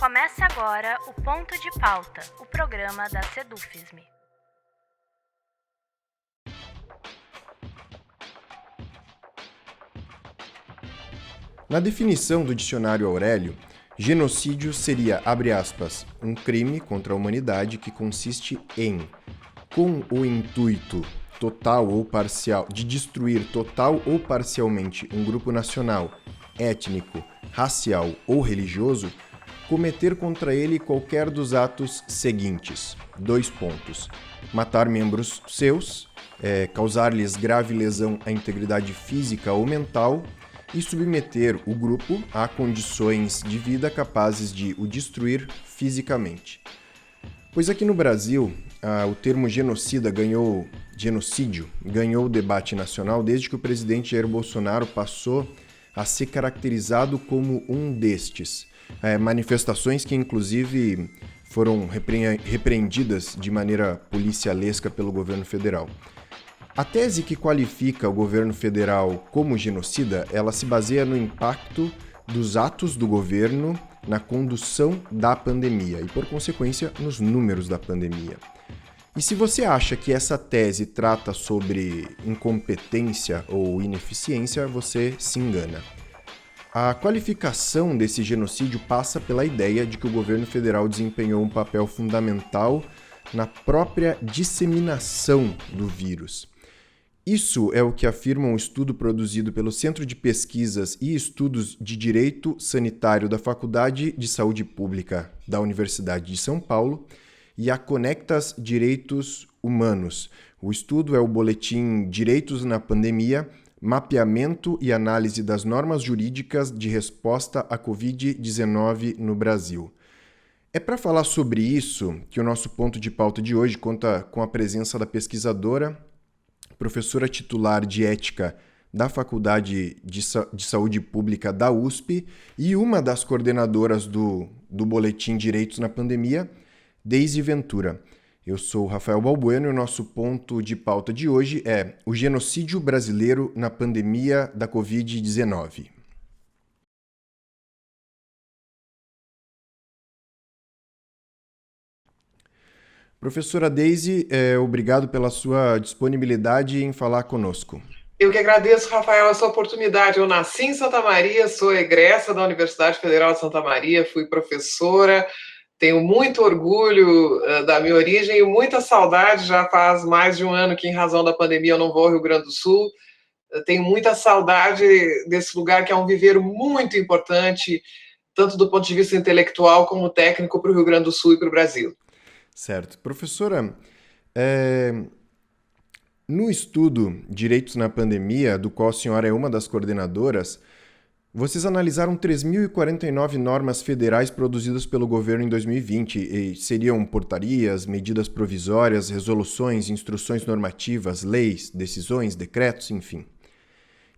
Começa agora o Ponto de Pauta, o programa da Sedufisme. Na definição do dicionário Aurélio, genocídio seria, abre aspas, um crime contra a humanidade que consiste em, com o intuito total ou parcial de destruir total ou parcialmente um grupo nacional, étnico, racial ou religioso, cometer contra ele qualquer dos atos seguintes. 2 pontos. Matar membros seus, causar-lhes grave lesão à integridade física ou mental e submeter o grupo a condições de vida capazes de o destruir fisicamente. Pois aqui no Brasil, o termo genocídio ganhou o debate nacional desde que o presidente Jair Bolsonaro passou a ser caracterizado como um destes. Manifestações que, inclusive, foram repreendidas de maneira policialesca pelo governo federal. A tese que qualifica o governo federal como genocida, ela se baseia no impacto dos atos do governo na condução da pandemia e, por consequência, nos números da pandemia. E se você acha que essa tese trata sobre incompetência ou ineficiência, você se engana. A qualificação desse genocídio passa pela ideia de que o governo federal desempenhou um papel fundamental na própria disseminação do vírus. Isso é o que afirma um estudo produzido pelo Centro de Pesquisas e Estudos de Direito Sanitário da Faculdade de Saúde Pública da Universidade de São Paulo e a Conectas Direitos Humanos. O estudo é o boletim Direitos na Pandemia, Mapeamento e Análise das Normas Jurídicas de Resposta à Covid-19 no Brasil. É para falar sobre isso que o nosso ponto de pauta de hoje conta com a presença da pesquisadora, professora titular de Ética da Faculdade de Saúde Pública da USP e uma das coordenadoras do Boletim Direitos na Pandemia, Deise Ventura. Eu sou Rafael Balbueno e o nosso ponto de pauta de hoje é o genocídio brasileiro na pandemia da Covid-19. Professora Deise, obrigado pela sua disponibilidade em falar conosco. Eu que agradeço, Rafael, essa oportunidade. Eu nasci em Santa Maria, sou egressa da Universidade Federal de Santa Maria, fui professora, tenho muito orgulho da minha origem e muita saudade, já faz mais de um ano que, em razão da pandemia, eu não vou ao Rio Grande do Sul. Eu tenho muita saudade desse lugar que é um viveiro muito importante, tanto do ponto de vista intelectual como técnico para o Rio Grande do Sul e para o Brasil. Certo. Professora, no estudo Direitos na Pandemia, do qual a senhora é uma das coordenadoras, vocês analisaram 3.049 normas federais produzidas pelo governo em 2020, e seriam portarias, medidas provisórias, resoluções, instruções normativas, leis, decisões, decretos, enfim.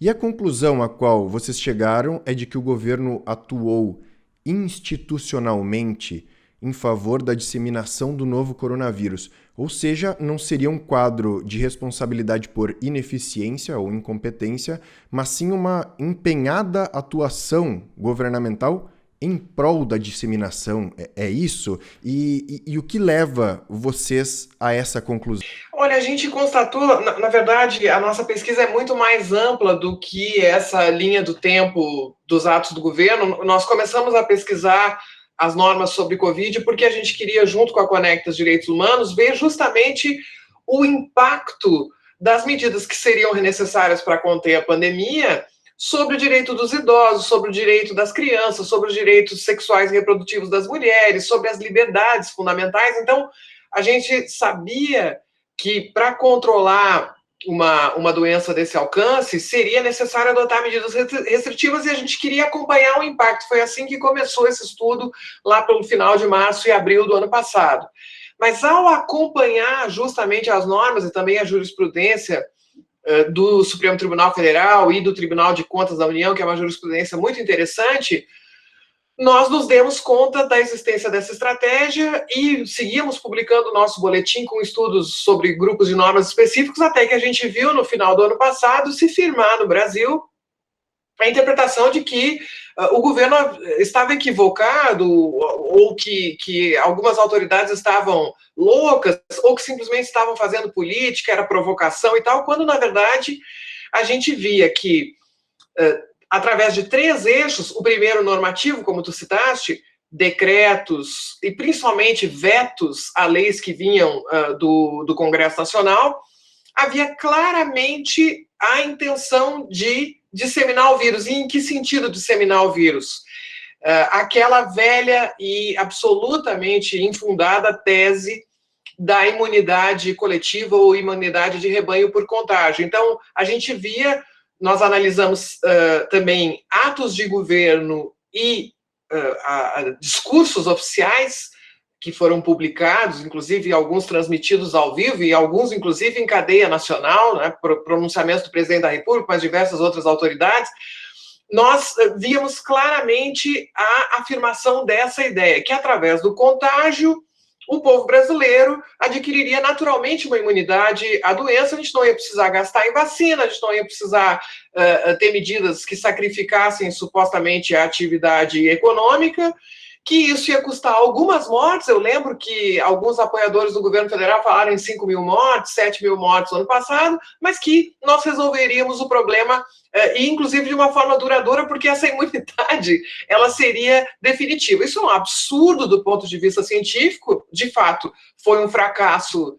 E a conclusão a qual vocês chegaram é de que o governo atuou institucionalmente em favor da disseminação do novo coronavírus, ou seja, não seria um quadro de responsabilidade por ineficiência ou incompetência, mas sim uma empenhada atuação governamental em prol da disseminação. É isso? E o que leva vocês a essa conclusão? Olha, a gente constatou, na verdade, a nossa pesquisa é muito mais ampla do que essa linha do tempo dos atos do governo. Nós começamos a pesquisar as normas sobre Covid, porque a gente queria, junto com a Conectas Direitos Humanos, ver justamente o impacto das medidas que seriam necessárias para conter a pandemia sobre o direito dos idosos, sobre o direito das crianças, sobre os direitos sexuais e reprodutivos das mulheres, sobre as liberdades fundamentais. Então, a gente sabia que para controlar uma doença desse alcance, seria necessário adotar medidas restritivas e a gente queria acompanhar o impacto. Foi assim que começou esse estudo, lá pelo final de março e abril do ano passado. Mas ao acompanhar justamente as normas e também a jurisprudência do Supremo Tribunal Federal e do Tribunal de Contas da União, que é uma jurisprudência muito interessante, nós nos demos conta da existência dessa estratégia e seguimos publicando o nosso boletim com estudos sobre grupos de normas específicos, até que a gente viu, no final do ano passado, se firmar no Brasil a interpretação de que o governo estava equivocado, ou que algumas autoridades estavam loucas, ou que simplesmente estavam fazendo política, era provocação e tal, quando, na verdade, a gente via que, através de 3 eixos, o primeiro normativo, como tu citaste, decretos e principalmente vetos a leis que vinham do Congresso Nacional, havia claramente a intenção de disseminar o vírus. E em que sentido disseminar o vírus? Aquela velha e absolutamente infundada tese da imunidade coletiva ou imunidade de rebanho por contágio. Então, a gente via, nós analisamos também atos de governo e discursos oficiais que foram publicados, inclusive alguns transmitidos ao vivo e alguns, inclusive, em cadeia nacional, né, pronunciamentos do presidente da República, mas diversas outras autoridades, nós víamos claramente a afirmação dessa ideia, que através do contágio, o povo brasileiro adquiriria naturalmente uma imunidade à doença, a gente não ia precisar gastar em vacina, a gente não ia precisar ter medidas que sacrificassem supostamente a atividade econômica, que isso ia custar algumas mortes. Eu lembro que alguns apoiadores do governo federal falaram em 5 mil mortes, 7 mil mortes no ano passado, mas que nós resolveríamos o problema, e inclusive de uma forma duradoura, porque essa imunidade, ela seria definitiva. Isso é um absurdo do ponto de vista científico, de fato, foi um fracasso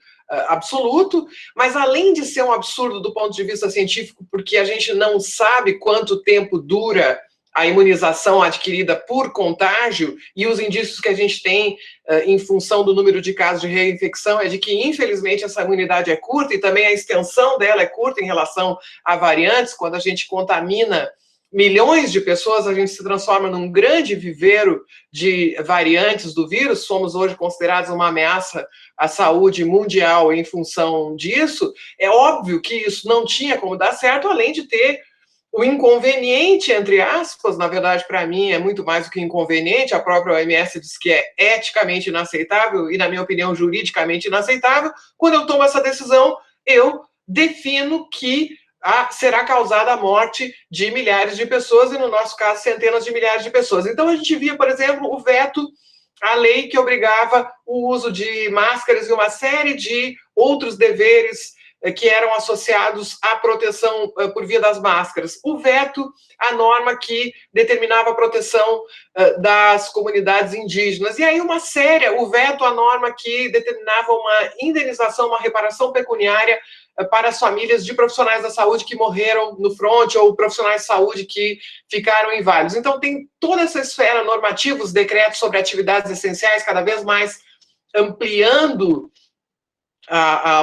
absoluto, mas além de ser um absurdo do ponto de vista científico, porque a gente não sabe quanto tempo dura a imunização adquirida por contágio, e os indícios que a gente tem em função do número de casos de reinfecção é de que, infelizmente, essa imunidade é curta, e também a extensão dela é curta em relação a variantes. Quando a gente contamina milhões de pessoas, a gente se transforma num grande viveiro de variantes do vírus. Somos hoje considerados uma ameaça à saúde mundial em função disso. É óbvio que isso não tinha como dar certo, além de ter o inconveniente, entre aspas, na verdade, para mim, é muito mais do que inconveniente. A própria OMS diz que é eticamente inaceitável e, na minha opinião, juridicamente inaceitável. Quando eu tomo essa decisão, eu defino que será causada a morte de milhares de pessoas e, no nosso caso, centenas de milhares de pessoas. Então, a gente via, por exemplo, o veto à lei que obrigava o uso de máscaras e uma série de outros deveres que eram associados à proteção por via das máscaras. O veto à norma que determinava a proteção das comunidades indígenas. E aí o veto à norma que determinava uma indenização, uma reparação pecuniária para as famílias de profissionais da saúde que morreram no fronte ou profissionais de saúde que ficaram inválidos. Então, tem toda essa esfera normativa, os decretos sobre atividades essenciais cada vez mais ampliando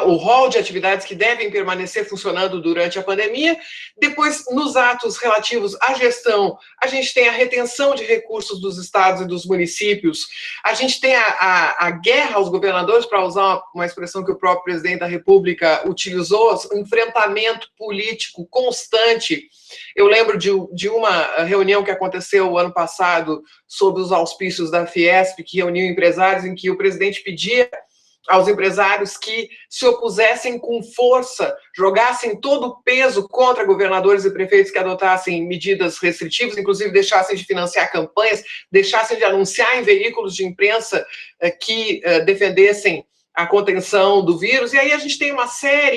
o rol de atividades que devem permanecer funcionando durante a pandemia. Depois, nos atos relativos à gestão, a gente tem a retenção de recursos dos estados e dos municípios, a gente tem a guerra aos governadores, para usar uma expressão que o próprio presidente da República utilizou, um enfrentamento político constante. Eu lembro de uma reunião que aconteceu o ano passado, sob os auspícios da Fiesp, que reuniu empresários, em que o presidente pedia aos empresários que se opusessem com força, jogassem todo o peso contra governadores e prefeitos que adotassem medidas restritivas, inclusive deixassem de financiar campanhas, deixassem de anunciar em veículos de imprensa que defendessem a contenção do vírus. E aí a gente tem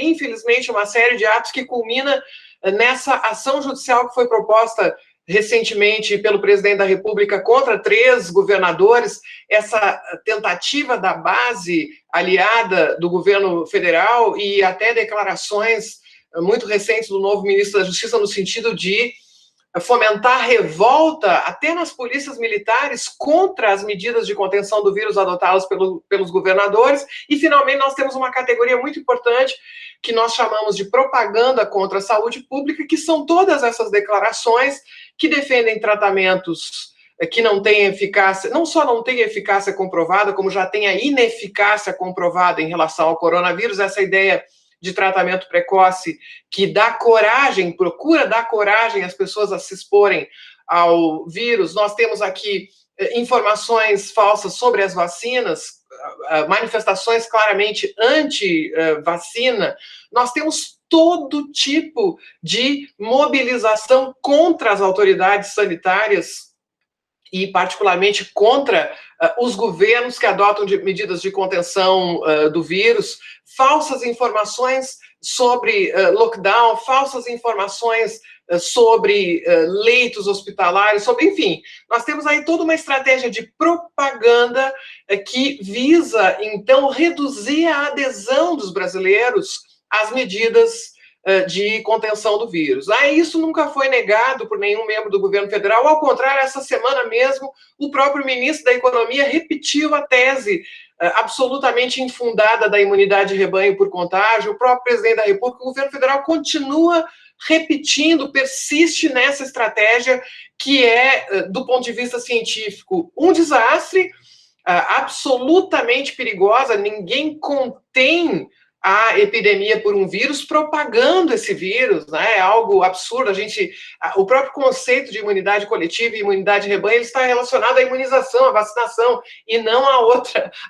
infelizmente, uma série de atos que culmina nessa ação judicial que foi proposta recentemente pelo presidente da República contra 3 governadores, essa tentativa da base aliada do governo federal e até declarações muito recentes do novo ministro da Justiça no sentido de fomentar revolta até nas polícias militares contra as medidas de contenção do vírus adotadas pelos governadores. E, finalmente, nós temos uma categoria muito importante que nós chamamos de propaganda contra a saúde pública, que são todas essas declarações que defendem tratamentos que não têm eficácia, não só não têm eficácia comprovada, como já tem a ineficácia comprovada em relação ao coronavírus, essa ideia de tratamento precoce que dá coragem, procura dar coragem às pessoas a se exporem ao vírus. Nós temos aqui informações falsas sobre as vacinas, manifestações claramente anti-vacina. Nós temos todo tipo de mobilização contra as autoridades sanitárias e particularmente contra os governos que adotam medidas de contenção do vírus, falsas informações sobre lockdown, falsas informações sobre leitos hospitalares, sobre, enfim, nós temos aí toda uma estratégia de propaganda que visa, então, reduzir a adesão dos brasileiros às medidas de contenção do vírus. Isso nunca foi negado por nenhum membro do governo federal, ao contrário, essa semana mesmo, o próprio ministro da Economia repetiu a tese absolutamente infundada da imunidade de rebanho por contágio, o próprio presidente da República, o governo federal continua repetindo, persiste nessa estratégia que é, do ponto de vista científico, um desastre, absolutamente perigosa, ninguém contém a epidemia por um vírus propagando esse vírus, né? É algo absurdo. O próprio conceito de imunidade coletiva e imunidade de rebanho, ele está relacionado à imunização, à vacinação, e não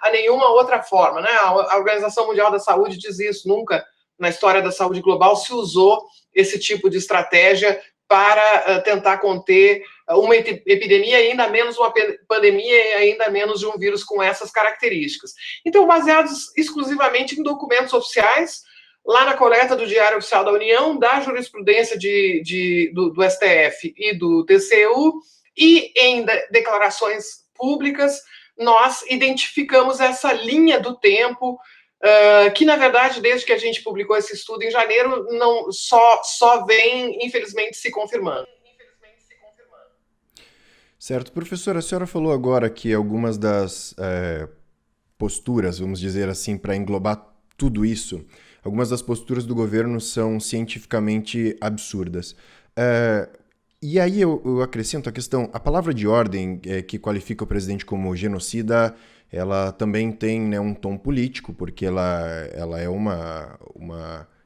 a nenhuma outra forma, né? A Organização Mundial da Saúde diz isso, nunca na história da saúde global se usou esse tipo de estratégia para tentar conter uma epidemia, ainda menos uma pandemia, e ainda menos de um vírus com essas características. Então, baseados exclusivamente em documentos oficiais, lá na coleta do Diário Oficial da União, da jurisprudência do STF e do TCU, e em declarações públicas, nós identificamos essa linha do tempo, que, na verdade, desde que a gente publicou esse estudo em janeiro, não só vem, infelizmente, se confirmando. Certo. Professora, a senhora falou agora que algumas das posturas, vamos dizer assim, para englobar tudo isso, algumas das posturas do governo são cientificamente absurdas. E aí eu acrescento a questão, a palavra de ordem que qualifica o presidente como genocida, ela também tem, né, um tom político, porque ela é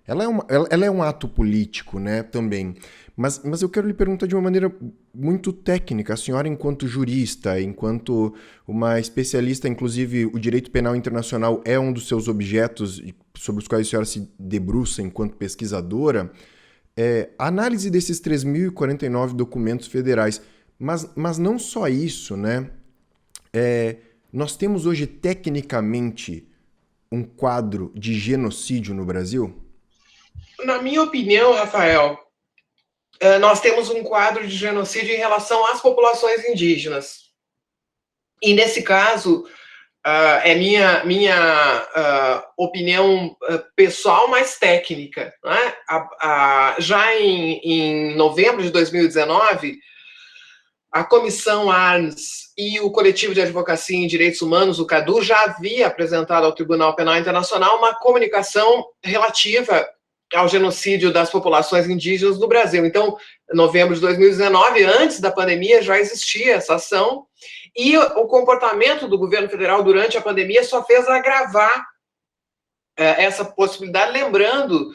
ela é um ato político, né, também. Mas eu quero lhe perguntar de uma maneira muito técnica. A senhora, enquanto jurista, enquanto uma especialista, inclusive o direito penal internacional é um dos seus objetos sobre os quais a senhora se debruça enquanto pesquisadora, a análise desses 3.049 documentos federais, mas não só isso, né? Nós temos hoje, tecnicamente, um quadro de genocídio no Brasil? Na minha opinião, Rafael, nós temos um quadro de genocídio em relação às populações indígenas. E, nesse caso, é minha opinião pessoal, mais técnica, né? Já em novembro de 2019, a Comissão Arns e o Coletivo de Advocacia em Direitos Humanos, o CADU, já havia apresentado ao Tribunal Penal Internacional uma comunicação relativa ao genocídio das populações indígenas no Brasil. Então, em novembro de 2019, antes da pandemia, já existia essa ação, e o comportamento do governo federal durante a pandemia só fez agravar essa possibilidade, lembrando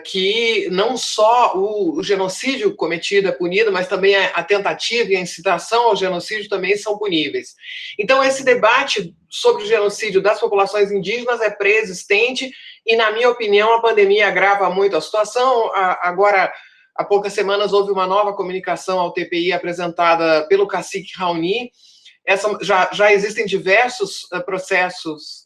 que não só o genocídio cometido é punido, mas também a tentativa e a incitação ao genocídio também são puníveis. Então, esse debate sobre o genocídio das populações indígenas é pré-existente e, na minha opinião, a pandemia agrava muito a situação. Agora, há poucas semanas, houve uma nova comunicação ao TPI apresentada pelo cacique Raoni. Já existem diversos processos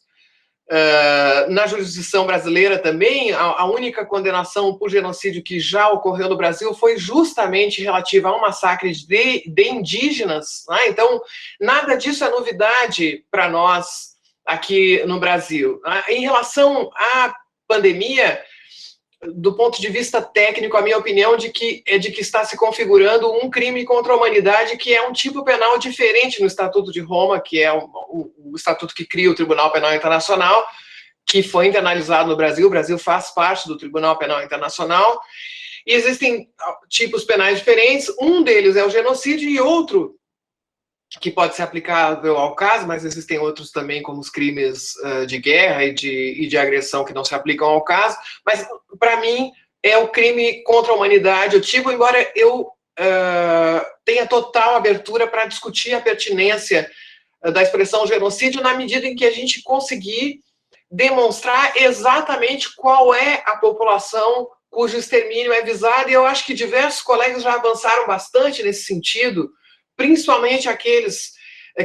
na jurisdição brasileira também. A única condenação por genocídio que já ocorreu no Brasil foi justamente relativa a um massacre de indígenas, né? Então, nada disso é novidade para nós aqui no Brasil. Em relação à pandemia, do ponto de vista técnico, a minha opinião é de que está se configurando um crime contra a humanidade, que é um tipo penal diferente no Estatuto de Roma, que é o estatuto que cria o Tribunal Penal Internacional, que foi internalizado no Brasil. O Brasil faz parte do Tribunal Penal Internacional, e existem tipos penais diferentes. Um deles é o genocídio, e outro que pode ser aplicável ao caso, mas existem outros também, como os crimes de guerra e de agressão, que não se aplicam ao caso. Mas, para mim, é o crime contra a humanidade. Eu digo, embora eu tenha total abertura para discutir a pertinência da expressão genocídio, na medida em que a gente conseguir demonstrar exatamente qual é a população cujo extermínio é visado, e eu acho que diversos colegas já avançaram bastante nesse sentido, principalmente aqueles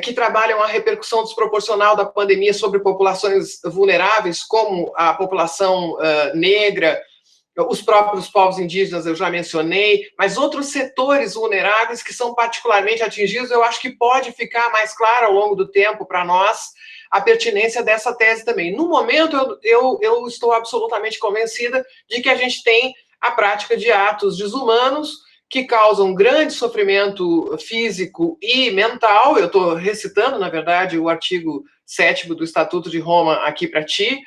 que trabalham a repercussão desproporcional da pandemia sobre populações vulneráveis, como a população negra, os próprios povos indígenas eu já mencionei, mas outros setores vulneráveis que são particularmente atingidos, eu acho que pode ficar mais claro ao longo do tempo para nós a pertinência dessa tese também. No momento, eu estou absolutamente convencida de que a gente tem a prática de atos desumanos que causam grande sofrimento físico e mental. Eu estou recitando, na verdade, o artigo 7º do Estatuto de Roma aqui para ti.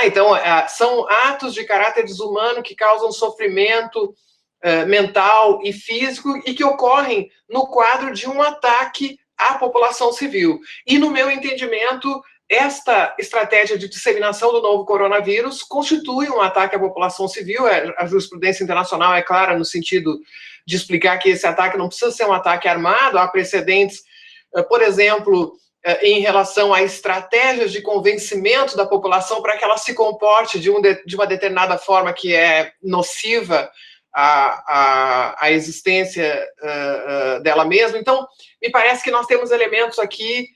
Então, são atos de caráter desumano que causam sofrimento mental e físico e que ocorrem no quadro de um ataque à população civil. E, no meu entendimento, esta estratégia de disseminação do novo coronavírus constitui um ataque à população civil. A jurisprudência internacional é clara no sentido de explicar que esse ataque não precisa ser um ataque armado. Há precedentes, por exemplo, em relação a estratégias de convencimento da população para que ela se comporte de uma determinada forma que é nociva à existência dela mesma. Então, me parece que nós temos elementos aqui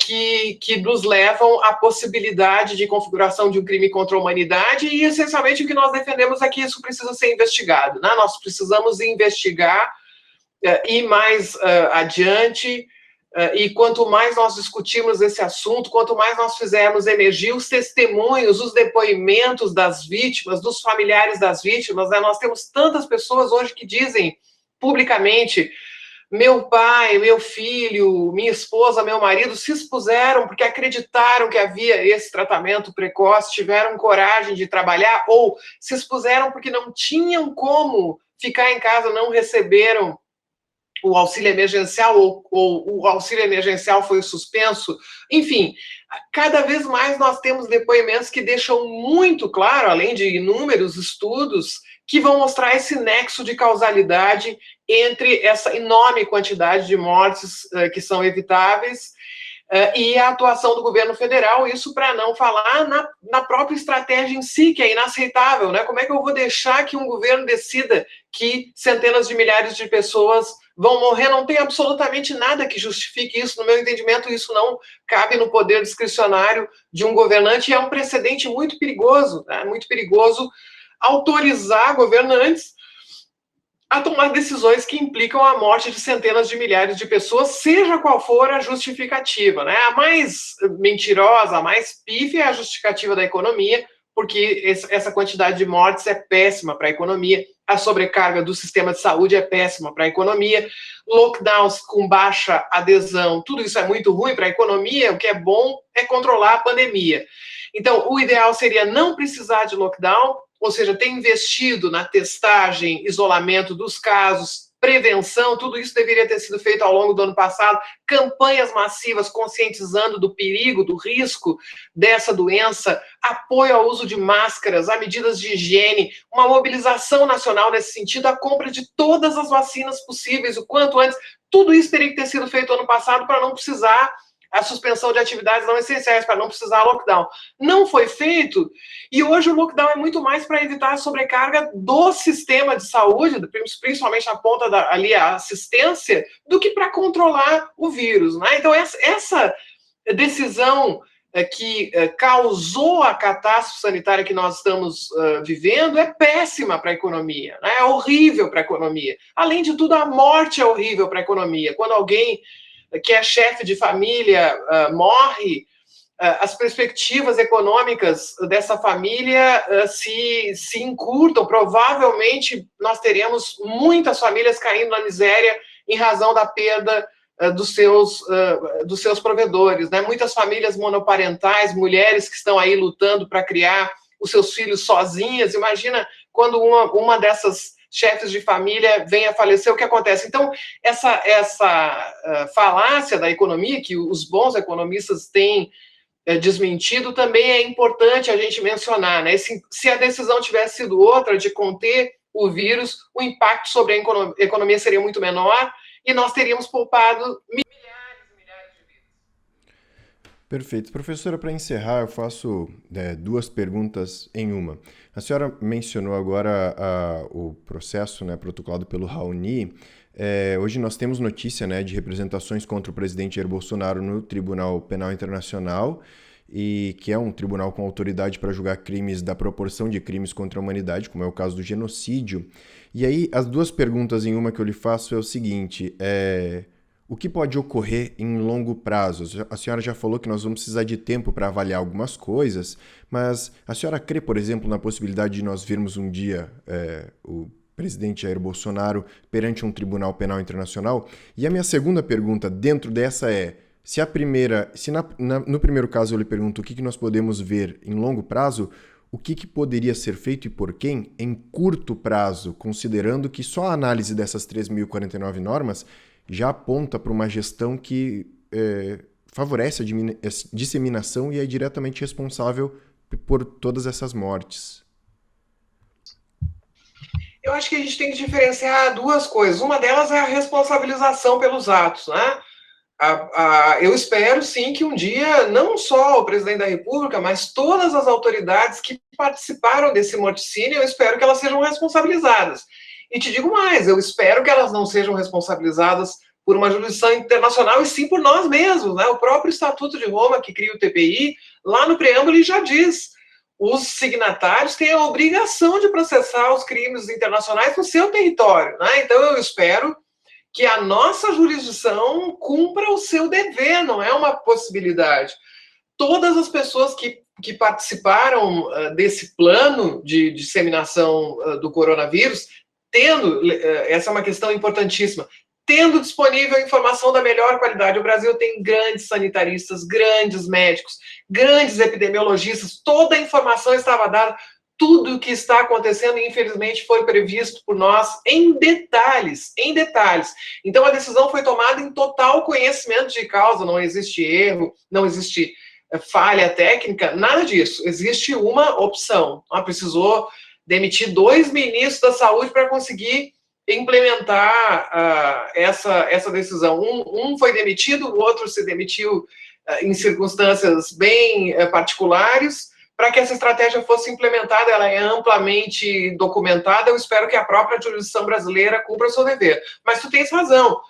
que nos levam à possibilidade de configuração de um crime contra a humanidade e, essencialmente, o que nós defendemos é que isso precisa ser investigado, né? Nós precisamos investigar e mais adiante. E quanto mais nós discutirmos esse assunto, quanto mais nós fizermos emergir os testemunhos, os depoimentos das vítimas, dos familiares das vítimas, né? Nós temos tantas pessoas hoje que dizem publicamente: meu pai, meu filho, minha esposa, meu marido se expuseram porque acreditaram que havia esse tratamento precoce, tiveram coragem de trabalhar, ou se expuseram porque não tinham como ficar em casa, não receberam o auxílio emergencial, ou o auxílio emergencial foi suspenso. Enfim, cada vez mais nós temos depoimentos que deixam muito claro, além de inúmeros estudos, que vão mostrar esse nexo de causalidade entre essa enorme quantidade de mortes que são evitáveis e a atuação do governo federal, isso para não falar na própria estratégia em si, que é inaceitável, né? Como é que eu vou deixar que um governo decida que centenas de milhares de pessoas vão morrer? Não tem absolutamente nada que justifique isso. No meu entendimento, isso não cabe no poder discricionário de um governante, e é um precedente muito perigoso, né? Muito perigoso autorizar governantes a tomar decisões que implicam a morte de centenas de milhares de pessoas, seja qual for a justificativa, né? A mais mentirosa, a mais pífia é a justificativa da economia, porque essa quantidade de mortes é péssima para a economia, a sobrecarga do sistema de saúde é péssima para a economia, lockdowns com baixa adesão, tudo isso é muito ruim para a economia. O que é bom é controlar a pandemia. Então, o ideal seria não precisar de lockdown, ou seja, ter investido na testagem, isolamento dos casos, prevenção. Tudo isso deveria ter sido feito ao longo do ano passado, campanhas massivas conscientizando do perigo, do risco dessa doença, apoio ao uso de máscaras, a medidas de higiene, uma mobilização nacional nesse sentido, a compra de todas as vacinas possíveis, o quanto antes. Tudo isso teria que ter sido feito ano passado para não precisar a suspensão de atividades não essenciais, para não precisar lockdown. Não foi feito, e hoje o lockdown é muito mais para evitar a sobrecarga do sistema de saúde, principalmente a ponta ali, a assistência, do que para controlar o vírus, né? Então, essa decisão que causou a catástrofe sanitária que nós estamos vivendo é péssima para a economia, né? É horrível para a economia. Além de tudo, a morte é horrível para a economia. Quando alguém que é chefe de família morre, as perspectivas econômicas dessa família se encurtam. Provavelmente nós teremos muitas famílias caindo na miséria em razão da perda dos seus provedores, né? Muitas famílias monoparentais, mulheres que estão aí lutando para criar os seus filhos sozinhas. Imagina quando uma dessas chefes de família vem a falecer, o que acontece? Então, essa falácia da economia, que os bons economistas têm desmentido, também é importante a gente mencionar, né? Se a decisão tivesse sido outra, de conter o vírus, o impacto sobre a economia seria muito menor e nós teríamos poupado milhares e milhares de vidas. Perfeito. Professora, para encerrar, eu faço duas perguntas em uma. A senhora mencionou agora o processo, né, protocolado pelo Raoni. Hoje nós temos notícia, né, de representações contra o presidente Jair Bolsonaro no Tribunal Penal Internacional, e que é um tribunal com autoridade para julgar crimes da proporção de crimes contra a humanidade, como é o caso do genocídio. E aí, as duas perguntas em uma que eu lhe faço é o seguinte: o que pode ocorrer em longo prazo? A senhora já falou que nós vamos precisar de tempo para avaliar algumas coisas, mas a senhora crê, por exemplo, na possibilidade de nós vermos um dia o presidente Jair Bolsonaro perante um tribunal penal internacional? E a minha segunda pergunta dentro dessa se no primeiro caso eu lhe pergunto o que nós podemos ver em longo prazo, o que poderia ser feito e por quem em curto prazo, considerando que só a análise dessas 3.049 normas já aponta para uma gestão que favorece a disseminação e é diretamente responsável por todas essas mortes? Eu acho que a gente tem que diferenciar duas coisas. Uma delas é a responsabilização pelos atos, né? Eu espero, sim, que um dia, não só o presidente da República, mas todas as autoridades que participaram desse morticínio, eu espero que elas sejam responsabilizadas. E te digo mais, eu espero que elas não sejam responsabilizadas por uma jurisdição internacional, e sim por nós mesmos, né? O próprio Estatuto de Roma, que cria o TPI, lá no preâmbulo, ele já diz: os signatários têm a obrigação de processar os crimes internacionais no seu território, né? Então, eu espero que a nossa jurisdição cumpra o seu dever, não é uma possibilidade. Todas as pessoas que participaram desse plano de disseminação do coronavírus, essa é uma questão importantíssima, tendo disponível informação da melhor qualidade. O Brasil tem grandes sanitaristas, grandes médicos, grandes epidemiologistas, toda a informação estava dada. Tudo o que está acontecendo, infelizmente, foi previsto por nós em detalhes, em detalhes. Então, a decisão foi tomada em total conhecimento de causa, não existe erro, não existe falha técnica, nada disso. Existe uma opção. Precisou demitir 2 ministros da saúde para conseguir implementar essa decisão. Um foi demitido, o outro se demitiu em circunstâncias bem particulares. Para que essa estratégia fosse implementada, ela é amplamente documentada. Eu espero que a própria jurisdição brasileira cumpra o seu dever. Mas tu tens razão.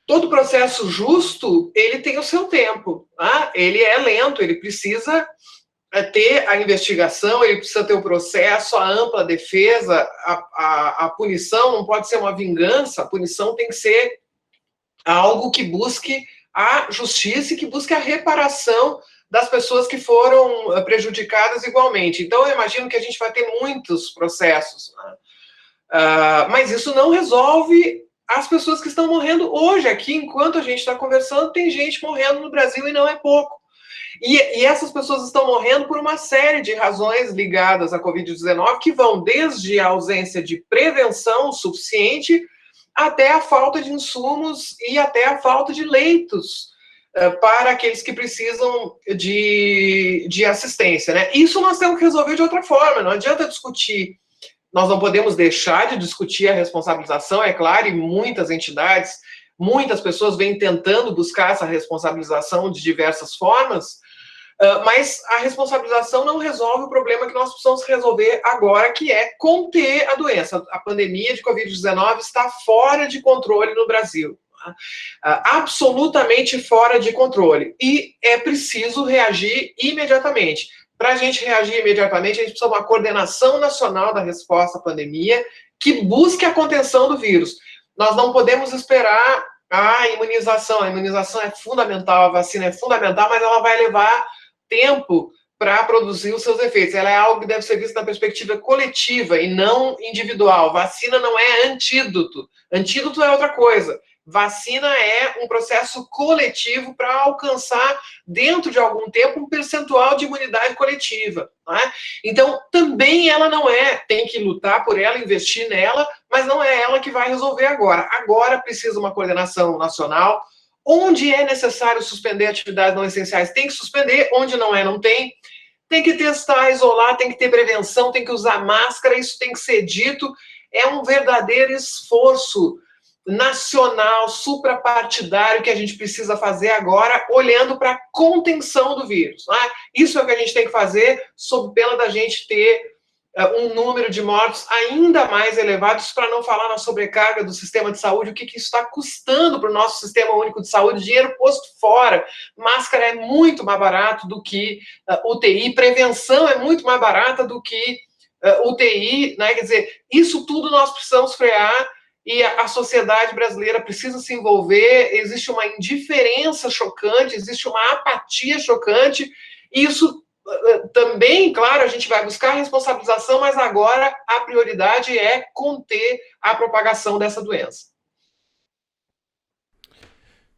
Todo processo justo, ele tem o seu tempo. Ele é lento, ele precisa ter a investigação, ele precisa ter o processo, a ampla defesa, a punição não pode ser uma vingança, a punição tem que ser algo que busque a justiça e que busque a reparação das pessoas que foram prejudicadas igualmente. Então, eu imagino que a gente vai ter muitos processos, né? Mas isso não resolve as pessoas que estão morrendo hoje. Aqui, enquanto a gente está conversando, tem gente morrendo no Brasil e não é pouco. E essas pessoas estão morrendo por uma série de razões ligadas à Covid-19, que vão desde a ausência de prevenção suficiente até a falta de insumos e até a falta de leitos para aqueles que precisam de assistência, né? Isso nós temos que resolver de outra forma, não adianta discutir, nós não podemos deixar de discutir a responsabilização, é claro, e muitas entidades, muitas pessoas vêm tentando buscar essa responsabilização de diversas formas, mas a responsabilização não resolve o problema que nós precisamos resolver agora, que é conter a doença. A pandemia de Covid-19 está fora de controle no Brasil. Absolutamente fora de controle. E é preciso reagir imediatamente. Para a gente reagir imediatamente, a gente precisa de uma coordenação nacional da resposta à pandemia que busque a contenção do vírus. Nós não podemos esperar a imunização. A imunização é fundamental, a vacina é fundamental, mas ela vai levar tempo para produzir os seus efeitos. Ela é algo que deve ser visto na perspectiva coletiva e não individual. Vacina não é antídoto. Antídoto é outra coisa. Vacina é um processo coletivo para alcançar, dentro de algum tempo, um percentual de imunidade coletiva, né? Então, também ela não tem que lutar por ela, investir nela, mas não é ela que vai resolver agora. Agora precisa uma coordenação nacional. Onde é necessário suspender atividades não essenciais, tem que suspender. Onde não não tem. Tem que testar, isolar, tem que ter prevenção, tem que usar máscara, isso tem que ser dito. É um verdadeiro esforço nacional, suprapartidário que a gente precisa fazer agora, olhando para a contenção do vírus. Né? Isso é o que a gente tem que fazer, sob pena da gente ter um número de mortos ainda mais elevados, para não falar na sobrecarga do sistema de saúde, o que isso está custando para o nosso sistema único de saúde, dinheiro posto fora, máscara é muito mais barato do que UTI, prevenção é muito mais barata do que UTI, né? Quer dizer, isso tudo nós precisamos frear, e a sociedade brasileira precisa se envolver, existe uma indiferença chocante, existe uma apatia chocante, e isso também, claro, a gente vai buscar responsabilização, mas agora a prioridade é conter a propagação dessa doença.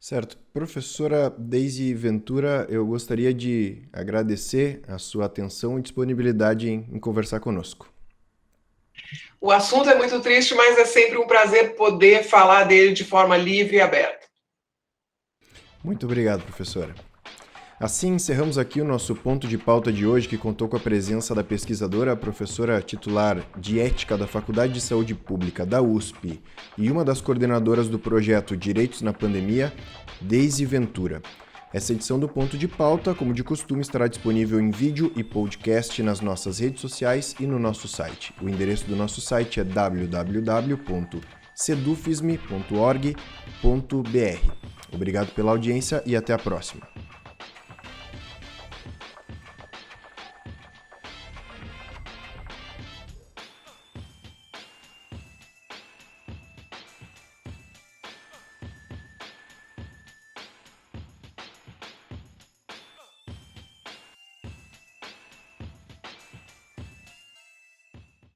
Certo. Professora Deise Ventura, eu gostaria de agradecer a sua atenção e disponibilidade em conversar conosco. O assunto é muito triste, mas é sempre um prazer poder falar dele de forma livre e aberta. Muito obrigado, professora. Assim, encerramos aqui o nosso ponto de pauta de hoje, que contou com a presença da pesquisadora, professora titular de Ética da Faculdade de Saúde Pública da USP e uma das coordenadoras do projeto Direitos na Pandemia, Deise Ventura. Essa edição do Ponto de Pauta, como de costume, estará disponível em vídeo e podcast nas nossas redes sociais e no nosso site. O endereço do nosso site é www.sedufisme.org.br. Obrigado pela audiência e até a próxima.